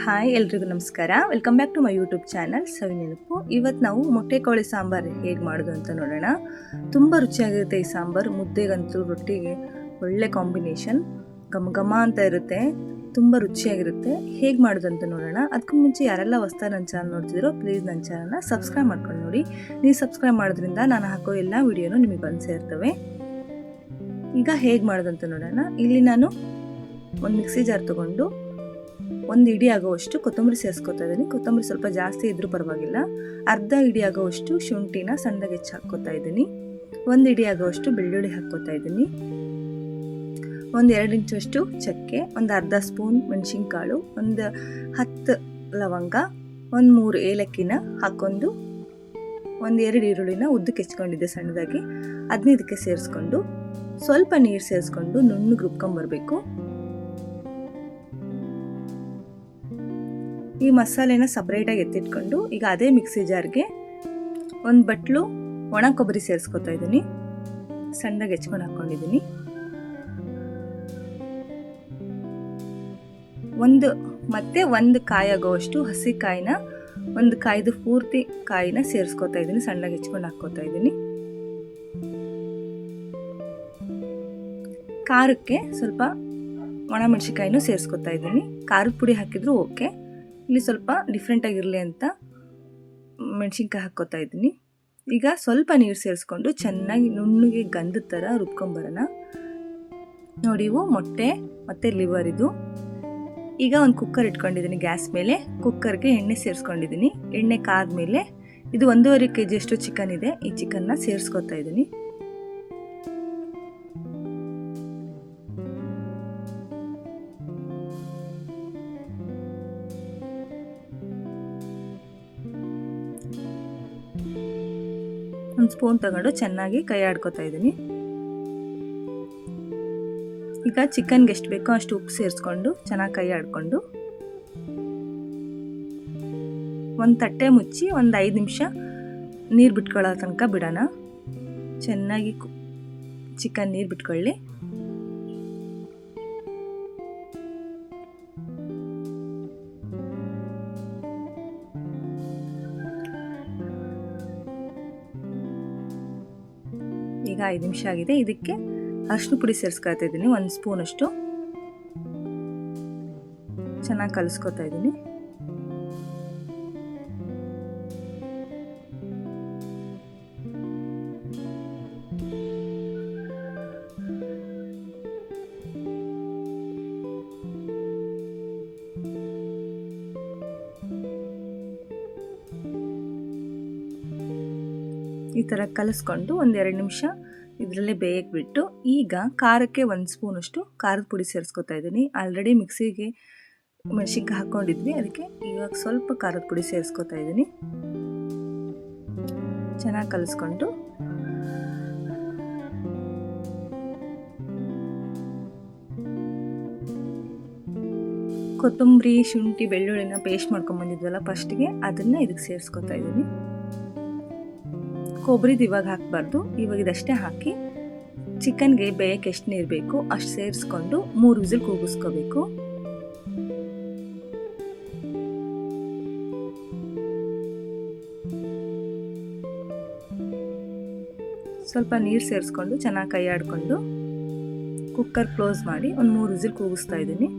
Hi ಎಲ್ರಿಗೂ ನಮಸ್ಕಾರ. Welcome back to my YouTube channel Savi Nenapu. ಇವತ್ತು ನಾವು ಮೊಟ್ಟೆ ಕೋಳಿ ಸಾಂಬಾರು ಹೇಗೆ ಮಾಡೋದು ಅಂತ ನೋಡೋಣ. ತುಂಬ ರುಚಿಯಾಗಿರುತ್ತೆ ಈ ಸಾಂಬಾರು. ಮುದ್ದೆಗಂತೂ ರೊಟ್ಟಿಗೆ ಒಳ್ಳೆ ಕಾಂಬಿನೇಷನ್, ಘಮ ಘಮ ಅಂತ ಇರುತ್ತೆ, ತುಂಬ ರುಚಿಯಾಗಿರುತ್ತೆ. ಹೇಗೆ ಮಾಡೋದು ಅಂತ ನೋಡೋಣ. ಅದಕ್ಕೂ ಮುಂಚೆ ಯಾರೆಲ್ಲ ಹೊಸ್ದಾಗಿ ನನ್ನ ಚಾನಲ್ ನೋಡ್ತಿದ್ದೀರೋ ಪ್ಲೀಸ್ ನನ್ನ ಚಾನಲ್ನ ಸಬ್ಸ್ಕ್ರೈಬ್ ಮಾಡ್ಕೊಂಡು ನೋಡಿ. ನೀವು ಸಬ್ಸ್ಕ್ರೈಬ್ ಮಾಡೋದ್ರಿಂದ ನಾನು ಹಾಕೋ ಎಲ್ಲ ವಿಡಿಯೋನು ನಿಮಗೆ ಬಂದು ಸೇರ್ತವೆ. ಈಗ ಹೇಗೆ ಮಾಡೋದು ಅಂತ ನೋಡೋಣ. ಇಲ್ಲಿ ನಾನು ಒಂದು ಮಿಕ್ಸಿ ಜಾರ್ ತೊಗೊಂಡು ಒಂದು ಇಡಿ ಆಗೋವಷ್ಟು ಕೊತ್ತಂಬರಿ ಸೇರಿಸ್ಕೊತಾ ಇದ್ದೀನಿ. ಕೊತ್ತಂಬರಿ ಸ್ವಲ್ಪ ಜಾಸ್ತಿ ಇದ್ರೂ ಪರವಾಗಿಲ್ಲ. ಅರ್ಧ ಇಡಿ ಆಗೋವಷ್ಟು ಶುಂಠಿನ ಸಣ್ಣದಾಗಿ ಹೆಚ್ಚಿ ಹಾಕ್ಕೋತಾ ಇದ್ದೀನಿ. ಒಂದು ಇಡಿ ಆಗೋವಷ್ಟು ಬೆಳ್ಳುಳ್ಳಿ ಹಾಕ್ಕೋತಾ ಇದ್ದೀನಿ. ಒಂದು 2 ಇಂಚಷ್ಟು ಚಕ್ಕೆ, ಒಂದು ಅರ್ಧ ಸ್ಪೂನ್ ಮೆಣಸಿನ್ಕಾಳು, ಒಂದು 10 ಲವಂಗ, ಒಂದು 3 ಏಲಕ್ಕಿನ ಹಾಕ್ಕೊಂಡು ಒಂದು 2 ಈರುಳ್ಳಿನ ಉದ್ದಕ್ಕೆ ಹೆಚ್ಕೊಂಡಿದ್ದೆ ಸಣ್ಣದಾಗಿ, ಅದನ್ನ ಇದಕ್ಕೆ ಸೇರಿಸ್ಕೊಂಡು ಸ್ವಲ್ಪ ನೀರು ಸೇರಿಸ್ಕೊಂಡು ನುಣ್ಣಗೆ ರುಬ್ಕೊಂಬರ್ಬೇಕು. ಈ ಮಸಾಲೆನ ಸಪ್ರೇಟಾಗಿ ಎತ್ತಿಟ್ಕೊಂಡು ಈಗ ಅದೇ ಮಿಕ್ಸಿ ಜಾರ್ಗೆ ಒಂದು ಬಟ್ಲು ಒಣ ಕೊಬ್ಬರಿ ಸೇರಿಸ್ಕೊತಾ ಇದ್ದೀನಿ. ಸಣ್ಣದಾಗಿ ಹೆಚ್ಕೊಂಡು ಹಾಕ್ಕೊಂಡಿದ್ದೀನಿ. ಒಂದು ಕಾಯಿ ಆಗೋವಷ್ಟು ಹಸಿ ಕಾಯಿನ, ಒಂದು ಕಾಯ್ದು ಪೂರ್ತಿ ಕಾಯಿನ ಸೇರಿಸ್ಕೊತಾ ಇದ್ದೀನಿ. ಸಣ್ಣದಾಗಿ ಹೆಚ್ಕೊಂಡು ಹಾಕ್ಕೋತಾ ಇದ್ದೀನಿ. ಖಾರಕ್ಕೆ ಸ್ವಲ್ಪ ಒಣ ಮೆಣಸಿನ್ಕಾಯಿನೂ ಸೇರಿಸ್ಕೊತಾ ಇದ್ದೀನಿ. ಖಾರದ ಪುಡಿ ಹಾಕಿದ್ರು ಓಕೆ. ಇಲ್ಲಿ ಸ್ವಲ್ಪ ಡಿಫ್ರೆಂಟಾಗಿರಲಿ ಅಂತ ಮೆಣಸಿನ್ಕಾಯಿ ಹಾಕ್ಕೋತಾ ಇದ್ದೀನಿ. ಈಗ ಸ್ವಲ್ಪ ನೀರು ಸೇರಿಸ್ಕೊಂಡು ಚೆನ್ನಾಗಿ ನುಣ್ಣಗೆ ಗಂಧದ ಥರ ರುಬ್ಕೊಂಬರೋಣ. ನೋಡಿ, ಇವು ಮೊಟ್ಟೆ ಮತ್ತು ಲಿವರ್ ಇದು. ಈಗ ಒಂದು ಕುಕ್ಕರ್ ಇಟ್ಕೊಂಡಿದ್ದೀನಿ ಗ್ಯಾಸ್ ಮೇಲೆ. ಕುಕ್ಕರ್ಗೆ ಎಣ್ಣೆ ಸೇರಿಸ್ಕೊಂಡಿದ್ದೀನಿ. ಎಣ್ಣೆ ಕಾದ್ಮೇಲೆ ಇದು 1.5 kg ಅಷ್ಟು ಚಿಕನ್ ಇದೆ. ಈ ಚಿಕನ್ನ ಸೇರಿಸ್ಕೊತಾ ಇದ್ದೀನಿ. ಒಂದು ಸ್ಪೂನ್ ತಗೊಂಡು ಚೆನ್ನಾಗಿ ಕೈ ಆಡ್ಕೊತಾ ಇದ್ದೀನಿ. ಈಗ ಚಿಕನ್ಗೆ ಎಷ್ಟು ಬೇಕೋ ಅಷ್ಟು ಉಪ್ಪು ಸೇರಿಸ್ಕೊಂಡು ಚೆನ್ನಾಗಿ ಕೈ ಆಡ್ಕೊಂಡು ಒಂದು ತಟ್ಟೆ ಮುಚ್ಚಿ ಒಂದು 5 ನಿಮಿಷ ನೀರು ಬಿಟ್ಕೊಳ್ಳೋ ತನಕ ಬಿಡೋಣ. ಚೆನ್ನಾಗಿ ಚಿಕನ್ ನೀರು ಬಿಟ್ಕೊಳ್ಳಿ. ಈಗ 5 ನಿಮಿಷ ಆಗಿದೆ. ಇದಕ್ಕೆ ಅರಿಶಿನ ಪುಡಿ ಸೇರಿಸ್ಕೊತಾ ಇದ್ದೀನಿ. 1 ಸ್ಪೂನ್ ಅಷ್ಟು ಚೆನ್ನಾಗಿ ಕಲಿಸ್ಕೊತಾ ಇದ್ದೀನಿ. ಈ ಥರ ಕಲಿಸ್ಕೊಂಡು ಒಂದು 2 ನಿಮಿಷ ಇದರಲ್ಲೇ ಬೇಯಕ್ಕೆ ಬಿಟ್ಟು ಈಗ ಖಾರಕ್ಕೆ 1 ಸ್ಪೂನಷ್ಟು ಖಾರದ ಪುಡಿ ಸೇರಿಸ್ಕೊತಾ ಇದ್ದೀನಿ. ಆಲ್ರೆಡಿ ಮಿಕ್ಸಿಗೆ ಮೆಣಸಿನ್ಕಾಯಿ ಹಾಕ್ಕೊಂಡಿದ್ವಿ, ಅದಕ್ಕೆ ಇವಾಗ ಸ್ವಲ್ಪ ಖಾರದ ಪುಡಿ ಸೇರಿಸ್ಕೊತಾ ಇದ್ದೀನಿ. ಚೆನ್ನಾಗಿ ಕಲಿಸ್ಕೊಂಡು ಕೊತ್ತಂಬರಿ, ಶುಂಠಿ, ಬೆಳ್ಳುಳ್ಳಿನ ಪೇಸ್ಟ್ ಮಾಡ್ಕೊಂಡ್ಬಂದಿದ್ವಲ್ಲ ಫಸ್ಟಿಗೆ, ಅದನ್ನು ಇದಕ್ಕೆ ಸೇರಿಸ್ಕೊತಾ ಇದ್ದೀನಿ. ಕೊಬ್ಬರಿದು ಇವಾಗ ಹಾಕಬಾರ್ದು, ಇವಾಗ ಇದಷ್ಟೇ ಹಾಕಿ ಚಿಕನ್ಗೆ ಬೇಯಕ್ಕೆ ಎಷ್ಟು ನೀರು ಬೇಕು ಅಷ್ಟು ಸೇರಿಸ್ಕೊಂಡು 3 ವಿಸಿಲ್ ಕೂಗಿಸ್ಕೋಬೇಕು. ಸ್ವಲ್ಪ ನೀರು ಸೇರಿಸ್ಕೊಂಡು ಚೆನ್ನಾಗಿ ಕೈ ಆಡಿಕೊಂಡು ಕುಕ್ಕರ್ ಕ್ಲೋಸ್ ಮಾಡಿ ಒಂದು 3 ವಿಸಿಲ್ ಕೂಗಿಸ್ತಾ ಇದ್ದೀನಿ.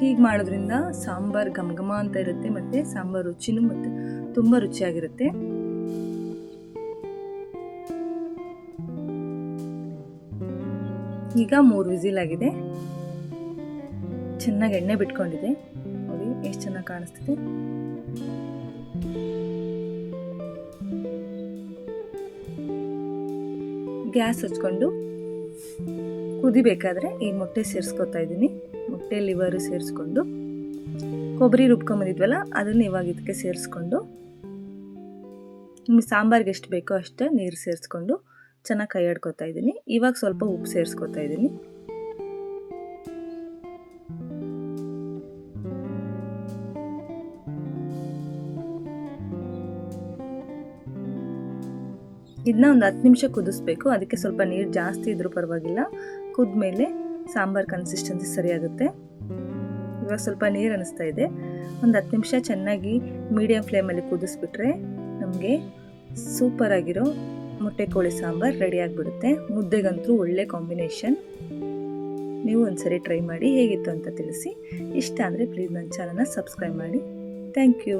ಹೀಗೆ ಮಾಡೋದ್ರಿಂದ ಸಾಂಬಾರು ಘಮ ಘಮ ಅಂತ ಇರುತ್ತೆ, ಮತ್ತು ಸಾಂಬಾರು ರುಚಿನೂ ಮತ್ತು ತುಂಬ ರುಚಿಯಾಗಿರುತ್ತೆ. ಈಗ 3 ವಿಸಿಲ್ ಆಗಿದೆ. ಚೆನ್ನಾಗಿ ಎಣ್ಣೆ ಬಿಟ್ಕೊಂಡಿದೆ. ನೋಡಿ ಎಷ್ಟು ಚೆನ್ನಾಗಿ ಕಾಣಿಸ್ತಿದೆ. ಗ್ಯಾಸ್ ಹಚ್ಕೊಂಡು ಕುದಿಬೇಕಾದ್ರೆ ಈ ಮೊಟ್ಟೆ ಸೇರಿಸ್ಕೊತಾ ಇದ್ದೀನಿ. ಮೊಟ್ಟೆ ಲಿವರು ಸೇರಿಸ್ಕೊಂಡು ಕೊಬ್ಬರಿ ರುಬ್ಕೊಂಬಂದಿದ್ವಲ್ಲ ಅದನ್ನು ಇವಾಗ ಇದಕ್ಕೆ ಸೇರಿಸ್ಕೊಂಡು ನಿಮಗೆ ಸಾಂಬಾರಿಗೆ ಎಷ್ಟು ಬೇಕೋ ಅಷ್ಟು ನೀರು ಸೇರಿಸ್ಕೊಂಡು ಚೆನ್ನಾಗಿ ಕೈ ಆಡ್ಕೊತಾ ಇದ್ದೀನಿ. ಇವಾಗ ಸ್ವಲ್ಪ ಉಪ್ಪು ಸೇರಿಸ್ಕೊತಾ ಇದ್ದೀನಿ. ಇದನ್ನ ಒಂದು 10 ನಿಮಿಷ ಕುದಿಸ್ಬೇಕು. ಅದಕ್ಕೆ ಸ್ವಲ್ಪ ನೀರು ಜಾಸ್ತಿ ಇದ್ರೂ ಪರವಾಗಿಲ್ಲ. ಕುದ್ಮೇಲೆ ಸಾಂಬಾರು ಕನ್ಸಿಸ್ಟೆನ್ಸಿ ಸರಿಯಾಗುತ್ತೆ. ಇವಾಗ ಸ್ವಲ್ಪ ನೀರು ಅನ್ನಿಸ್ತಾ ಇದೆ. ಒಂದು 10 ನಿಮಿಷ ಚೆನ್ನಾಗಿ ಮೀಡಿಯಮ್ ಫ್ಲೇಮಲ್ಲಿ ಕುದಿಸ್ಬಿಟ್ರೆ ನಮಗೆ ಸೂಪರಾಗಿರೋ ಮೊಟ್ಟೆ ಕೋಳಿ ಸಾಂಬಾರು ರೆಡಿ ಆಗಿಬಿಡುತ್ತೆ. ಮುದ್ದೆಗಂತೂ ಒಳ್ಳೆ ಕಾಂಬಿನೇಷನ್. ನೀವು ಒಂದ್ಸರಿ ಟ್ರೈ ಮಾಡಿ ಹೇಗಿತ್ತು ಅಂತ ತಿಳಿಸಿ. ಇಷ್ಟ ಅಂದರೆ ಪ್ಲೀಸ್ ನನ್ನ ಚಾನಲ್ನ ಸಬ್ಸ್ಕ್ರೈಬ್ ಮಾಡಿ. Thank you.